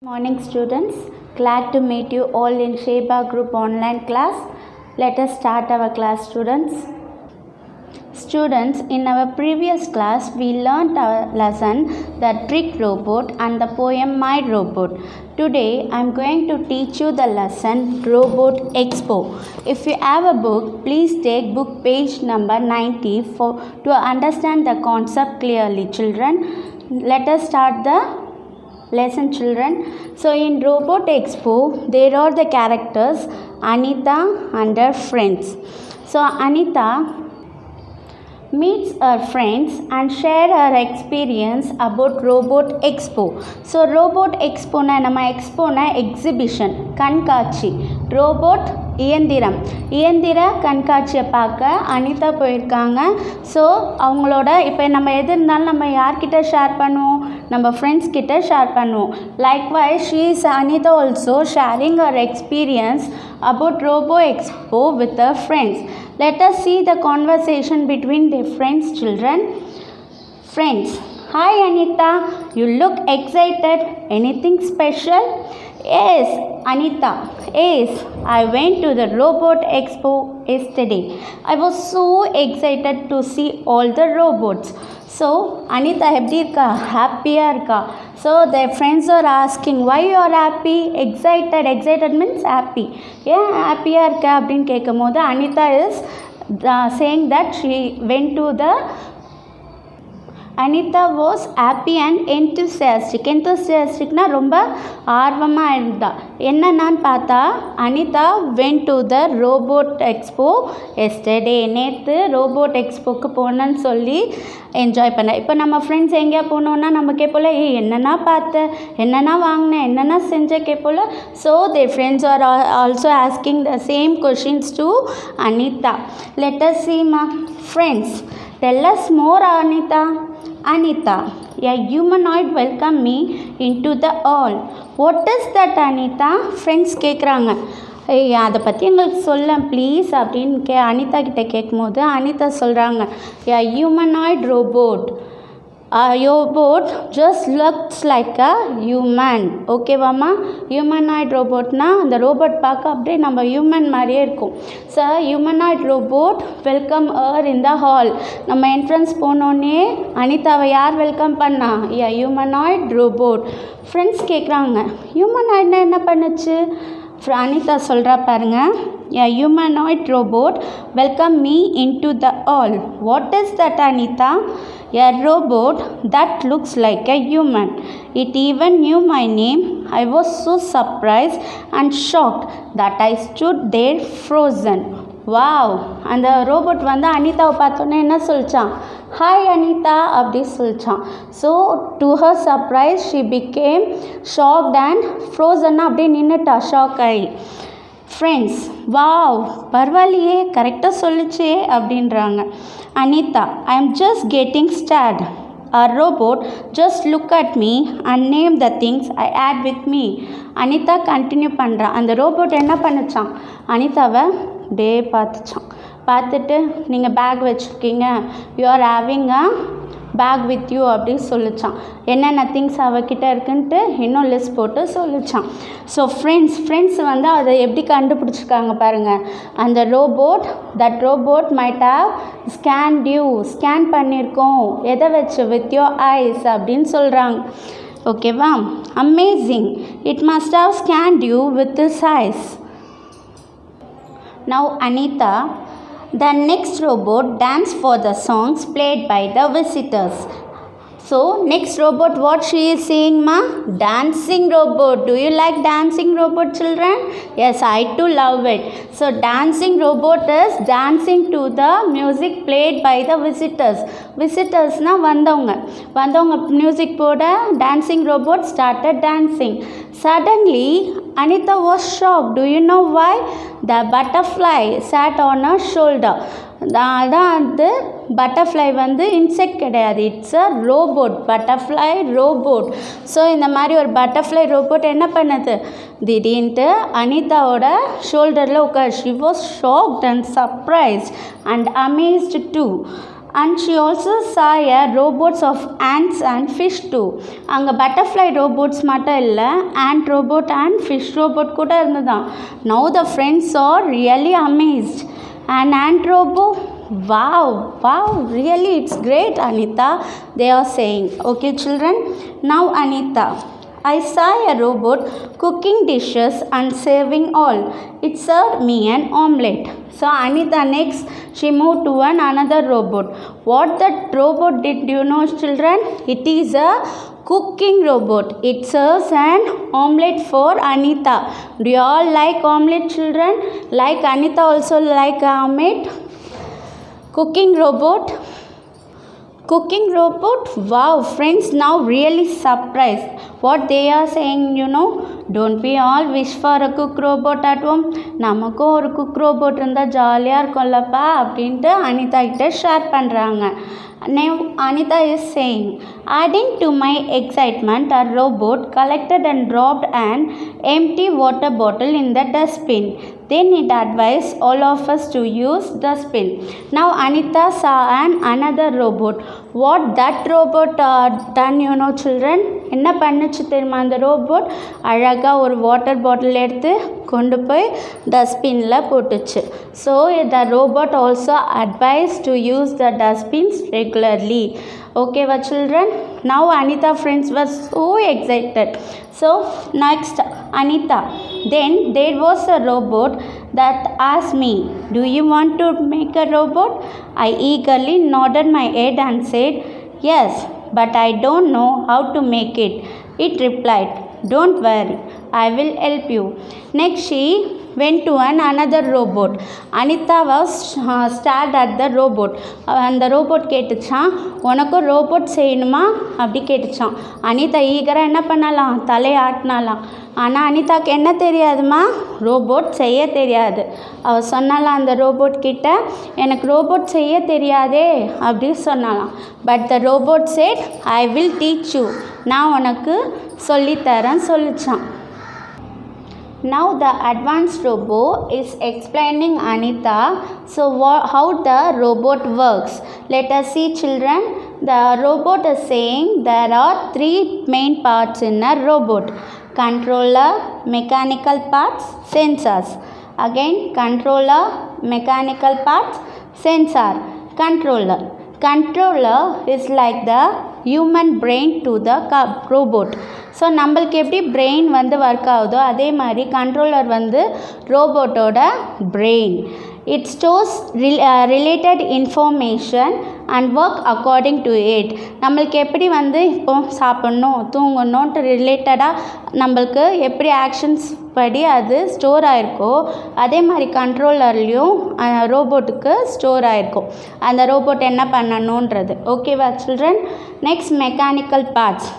Morning students, glad to meet you all in Sheba Group online class. Let us start our class students. Students, in our previous class we learnt our lesson The Trick Robot and the poem My Robot. Today I am going to teach you the lesson Robot Expo. If you have a book, please take book page number 90 to understand the concept clearly. Children, let us start the lesson children. So in Robot Expo there are the characters Anita and her friends. So Anita meets her friends and share her experience about Robot Expo. So Robot Expo na nama expo na exhibition கண்காட்சி robot இயந்திர கண்காட்சியை பார்க்க அனிதா போயிருக்காங்க. So அவங்களோட இப்போ நம்ம எது இருந்தாலும் நம்ம யார்கிட்ட ஷேர் பண்ணுவோம், நம்ம ஃப்ரெண்ட்ஸ் கிட்ட ஷேர் பண்ணுவோம். Likewise she is Anita also sharing her experience about Robo Expo with her friends. Let us see the conversation between their friends children. Friends: Hi Anita, you look excited. Anything special? Yes, Anita. Yes, I went to the Robot Expo yesterday. I was so excited to see all the robots. So, Anita எப்படி இருக்கா? ஹாப்பியாக இருக்கா? So, their friends are asking, why you are happy? Excited means happy. ஏன் ஹாப்பியாக இருக்கா அப்படின்னு கேட்கும் போது Anita is saying that she went to the Anita was happy and enthusiastic. Enthusiasticனா ரொம்ப ஆர்வமாக இருந்தா. என்னென்னு பார்த்தா Anita went to the Robot Expo yesterday. நேற்று ரோபோட் எக்ஸ்போக்கு போனேன்னு சொல்லி என்ஜாய் பண்ணேன். இப்போ நம்ம ஃப்ரெண்ட்ஸ் எங்கேயா போனோன்னா நம்ம கேட்போல, என்னென்னா பார்த்த, என்னென்னா வாங்கினேன், என்னென்னா செஞ்ச கேட்போல. So their friends are also asking the same questions to Anita. Let us see friends. Tell us more Anita. Anita, a humanoid welcomed me into the hall. What is that Anita? Friends கேட்குறாங்க. அதை பற்றி எங்களுக்கு சொல்ல please அப்படின்னு அனிதா கிட்டே கேட்கும்போது அனிதா சொல்கிறாங்க, a humanoid robot. A robot just looks like a human. ஓகேவாம்மா? ஹியூமனாய்ட் ரோபோட்னா அந்த ரோபோட் பார்க்க அப்படியே நம்ம ஹியூமன் மாதிரியே இருக்கும். So humanoid robot welcome her in the hall. நம்ம என்ட்ரன்ஸ் போனோடனே அனிதாவை யார் வெல்கம் பண்ணா? யா ஹியூமனாய்ட் ரோபோட். ஃப்ரெண்ட்ஸ் கேட்குறாங்க, ஹியூமனாய்ட்னா என்ன பண்ணுச்சு? அனிதா சொல்கிறா பாருங்க, a humanoid robot welcomed me into the hall. What is that Anita? A robot that looks like a human. It even knew my name. I was so surprised and shocked that I stood there frozen. Wow! அந்த robot வந்து அனிதாவை பார்த்தோன்னே என்ன சொல்லிச்சான்? Hi Anita அப்படி சொல்லிச்சான். So to her surprise she became shocked and ஃப்ரோசன்னா அப்படியே நின்றுட்டா ஷாக் ஆகி. ஃப்ரெண்ட்ஸ், வாவ் பரவாயில்லையே, கரெக்டாக சொல்லிச்சே அப்படின்றாங்க. Anita, I am just getting start. A robot just look at me and name the things I had with me. Anita continue பண்ணுறா. அந்த ரோபோட் என்ன பண்ணுச்சான்? அனிதாவை டே பார்த்துச்சான். பார்த்துட்டு நீங்கள் பேக் வச்சுருக்கீங்க, you are having a bag with you அப்படின்னு சொல்லிச்சான். என்னென்ன திங்ஸ் அவகிட்ட இருக்குன்ட்டு இன்னும் லிஸ்ட் போட்டு சொல்லிச்சான். ஸோ ஃப்ரெண்ட்ஸ் வந்து அதை எப்படி கண்டுபிடிச்சிருக்காங்க பாருங்கள். அந்த that robot might have scan பண்ணியிருக்கோம். எதை வச்சு? வித் யோர் ஐஸ் அப்படின்னு சொல்கிறாங்க. ஓகேவா? Amazing. It must have scanned you with this eyes. Now Anita, the next robot danced for the songs played by the visitors. So next robot, what she is saying dancing robot. Do you like dancing robot children? Yes, I too love it. So dancing robot is dancing to the music played by the visitors. Visitorsனா வந்தவங்க music போட dancing robot started dancing. Suddenly Anita was shocked. Do you know why? The butterfly sat on her shoulder. அதான் அது butterfly வந்து insect கிடையாது, it's a robot. Butterfly robot. So இந்த மாதிரி ஒரு butterfly robot என்ன பண்ணுது? திடீர்னுட்டு அனிதாவோட ஷோல்டரில் உட்கார். She was shocked and surprised and amazed too. and she also saw a robots of ants and fish too. அங்கே பட்டர்ஃப்ளை ரோபோட்ஸ் மட்டும் இல்லை, ant robot and fish robot கூட இருந்ததான். Now the friends are really amazed. An ant robot, wow, really it's great, Anita, they are saying. Okay children, now Anita, I saw a robot cooking dishes and serving all. It served me an omelette. So Anita next she moved to another robot. What that robot did, do you know children? It is a cooking robot. It serves an omelette for Anita. Do you all like omelette children? Like Anita also like omelette? Cooking robot, wow, friends now really surprised. What they are saying, you know, don't we all wish for a cook robot at home? நமக்கும் ஒரு cook robot இருந்தால் ஜாலியாக இருக்கும்லப்பா அப்படின்ட்டு அனிதா கிட்ட share பண்ணுறாங்க. Now Anita is saying, adding to my excitement, a robot collected and dropped an empty water bottle in the dustbin. Then it advised all of us to use dustbin. Now Anita saw another robot. What that robot done, you know children? என்ன பண்ணுச்சு தெரியுமா அந்த robot? அழகாக ஒரு water bottle எடுத்து கொண்டு போய் டஸ்ட்பினில் போட்டுச்சு. So the robot also advice to use the dustbins regularly. ஓகேவா children? Now Anita friends were so excited. So next Anita, then there was a robot that asked me, do you want to make a robot? I eagerly nodded my head and said, yes, but I don't know how to make it. It replied, don't worry, I will help you. Next she went to another robot. Anita was stared at the robot. அந்த robot கேட்டுச்சான், உனக்கும் robot செய்யணுமா அப்படி கேட்டுச்சான். அனிதா ஈகராக என்ன பண்ணலாம், தலையாட்டினாலாம். ஆனால் அனிதாக்கு என்ன தெரியாதுமா, robot செய்ய தெரியாது. அவள் சொன்னாலாம் அந்த ரோபோட் கிட்ட, எனக்கு ரோபோட் செய்ய தெரியாதே அப்படின்னு சொன்னாலாம். But the robot set, I will teach you, நான் உனக்கு சொல்லித்தரேன் சொல்லிச்சான். Now the advanced robot is explaining Anita how the robot works. Let us see children. The robot is saying there are 3 main parts in a robot: controller, mechanical parts, sensors. Again controller, mechanical parts, sensor. Controller is like the human brain to the robot. So நம்மளுக்கு எப்படி brain வந்து work ஆகுதோ அதே மாதிரி controller வந்து ரோபோட்டோட brain. It stores related information and work according to it. நம்மளுக்கு எப்படி வந்து இப்போ சாப்பிட்ணும் தூங்கணுன்ட்டு ரிலேட்டடாக நம்மளுக்கு எப்படி ஆக்ஷன்ஸ் படி அது ஸ்டோர் ஆகிருக்கோ அதே மாதிரி கண்ட்ரோலர்லேயும் ரோபோட்டுக்கு ஸ்டோர் ஆகிருக்கும் அந்த ரோபோட் என்ன பண்ணணுன்றது. ஓகேவா children? Next mechanical parts.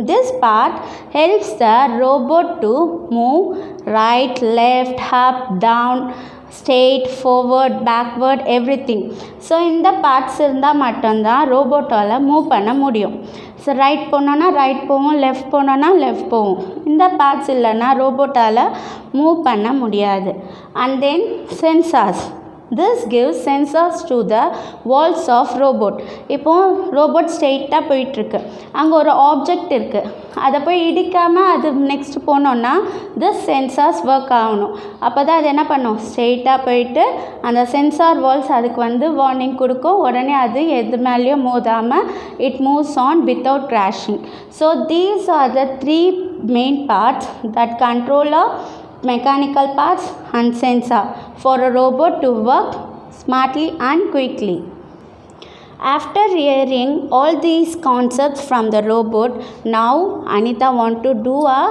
This part helps the robot to move right, left, up, down, straight, forward, backward, everything. So இந்த பார்ட்ஸ் இருந்தால் மட்டும்தான் ரோபோட்டால் மூவ் பண்ண முடியும். ஸோ ரைட் போனோன்னா ரைட் போவோம், லெஃப்ட் போனோன்னா லெஃப்ட் போவோம். இந்த பார்ட்ஸ் இல்லைன்னா ரோபோட்டால் மூவ் பண்ண முடியாது. And then sensors. This gives sensors to the walls of robot. இப்போது ரோபோட் ஸ்ட்ரெயிட்டாக போயிட்டுருக்கு, அங்கே ஒரு ஆப்ஜெக்ட் இருக்குது, அதை போய் இடிக்காமல் அது நெக்ஸ்ட் போனோன்னா this sensors ஒர்க் ஆகணும். அப்போ தான் அது என்ன பண்ணும், ஸ்ட்ரெயிட்டாக போயிட்டு அந்த சென்சார் வால்ஸ் அதுக்கு வந்து வார்னிங் கொடுக்கும். உடனே அது எது மேலேயும் மோதாமல் it moves on without crashing. So these are the 3 main parts that controller, mechanical parts and sensor for a robot to work smartly and quickly. After hearing all these concepts from the robot, now Anita wants to do a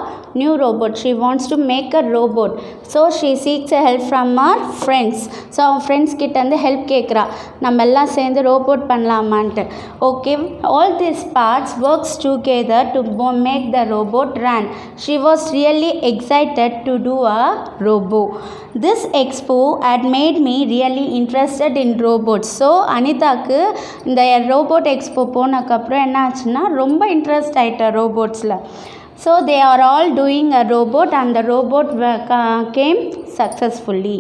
new robot. She wants to make a robot. So she seeks help from her friends. So our friends கிட்ட இருந்து help கேட்குறா, நம்ம எல்லாம் சேர்ந்து robot பண்ணலாமான்ட்டு. Okay, all these parts works together to make the robot run. She was really excited to do a robot. This expo had made me really interested in robots. So அனிதாக்கு இந்த robot expo போனதுக்கப்புறம் என்ன ஆச்சுன்னா ரொம்ப interest ஆகிட்டா ரோபோட்ஸில். So they are all doing a robot and the robot came successfully.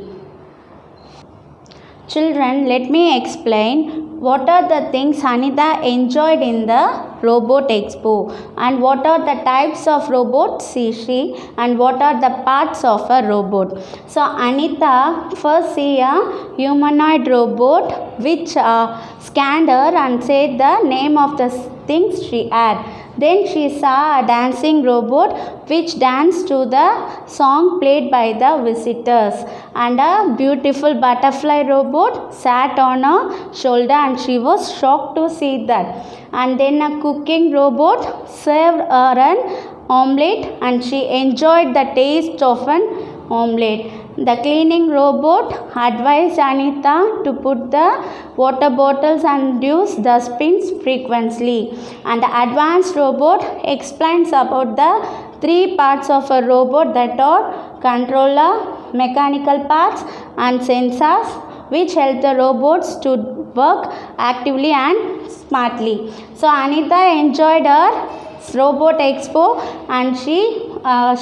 Children, let me explain what are the things Anita enjoyed in the robot expo, and what are the types of robots she and what are the parts of a robot. So Anita first see a humanoid robot which scanned her and said the name of the things she had. Then she saw a dancing robot which danced to the song played by the visitors, and a beautiful butterfly robot sat on her shoulder and she was shocked to see that. And then a cooking robot served her an omelette and she enjoyed the taste of an omelette. The cleaning robot advised Anita to put the water bottles and use dustbins frequently. And the advanced robot explains about the three parts of a robot, that are controller, mechanical parts and sensors, which help the robots to work actively and smartly. So Anita enjoyed her robot expo and she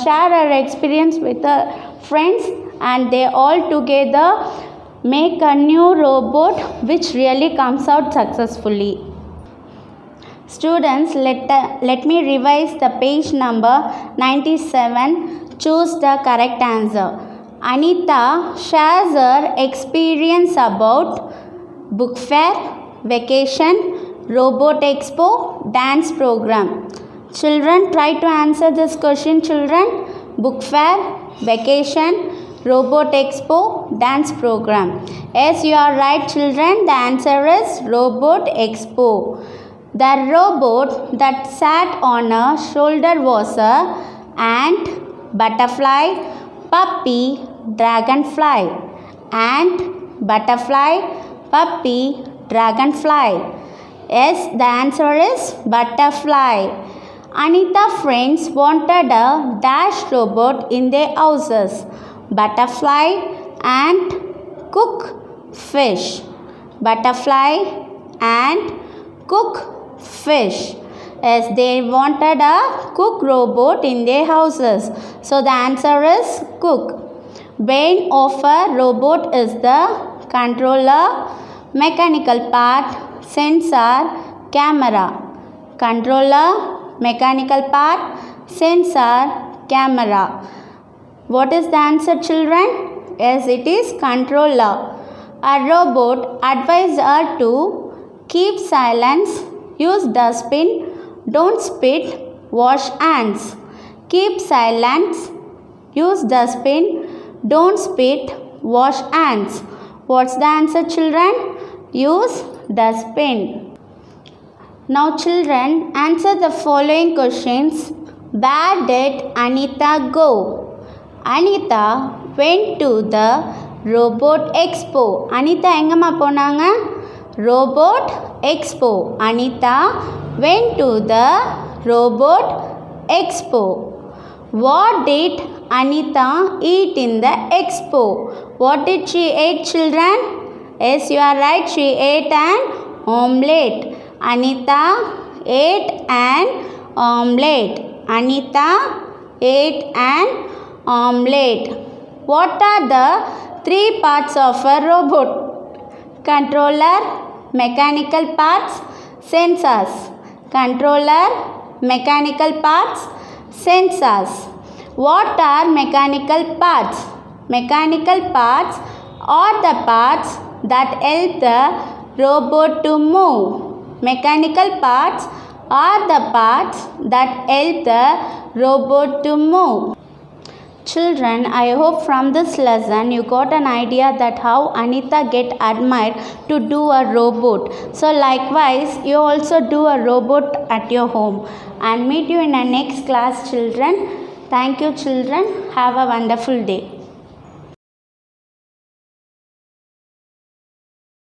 shared her experience with her friends, and they all together make a new robot which really comes out successfully. Students, let me revise the page number 97. Choose the correct answer. Anita shares her experience about book fair, vacation, robot expo, dance program. Children, try to answer this question, children. Book fair, vacation, robot expo, dance program. Yes, you are right, children. The answer is robot expo. The robot that sat on her shoulder was a ant, butterfly, puppy, dragonfly. Ant, butterfly, puppy, dragonfly. Yes, the answer is butterfly. Anita friends wanted a dash robot in their houses. Butterfly, ant, cook, fish. Butterfly, ant, cook, fish. Yes, they wanted a cook robot in their houses. So the answer is cook. Brain of a robot is the controller, mechanical part, sensor, camera. Controller, mechanical part, sensor, camera. What is the answer, children? Yes, it is controller. A robot advised her to keep silence, use dustbin, don't spit, wash hands. Keep silence, use dustbin, don't spit, wash hands. What's the answer, children? Use dustbin. Now children, answer the following questions. Where did Anita go? Anita went to the robot expo. Anita engamma ponanga? Robot expo. Anita went to the robot expo. What did Anita eat in the expo? What did she eat, children? Yes, you are right. She ate an omelette. Anita ate an omelette. Anita ate an omelette. What are the three parts of a robot? Controller, mechanical parts, sensors. Controller, mechanical parts, sensors. What are mechanical parts? Mechanical parts are the parts that help the robot to move. Mechanical parts are the parts that help the robot to move. Children, I hope from this lesson you got an idea that how Anita get admired to do a robot. So likewise, you also do a robot at your home. And meet you in the next class, children. Thank you, children. Have a wonderful day.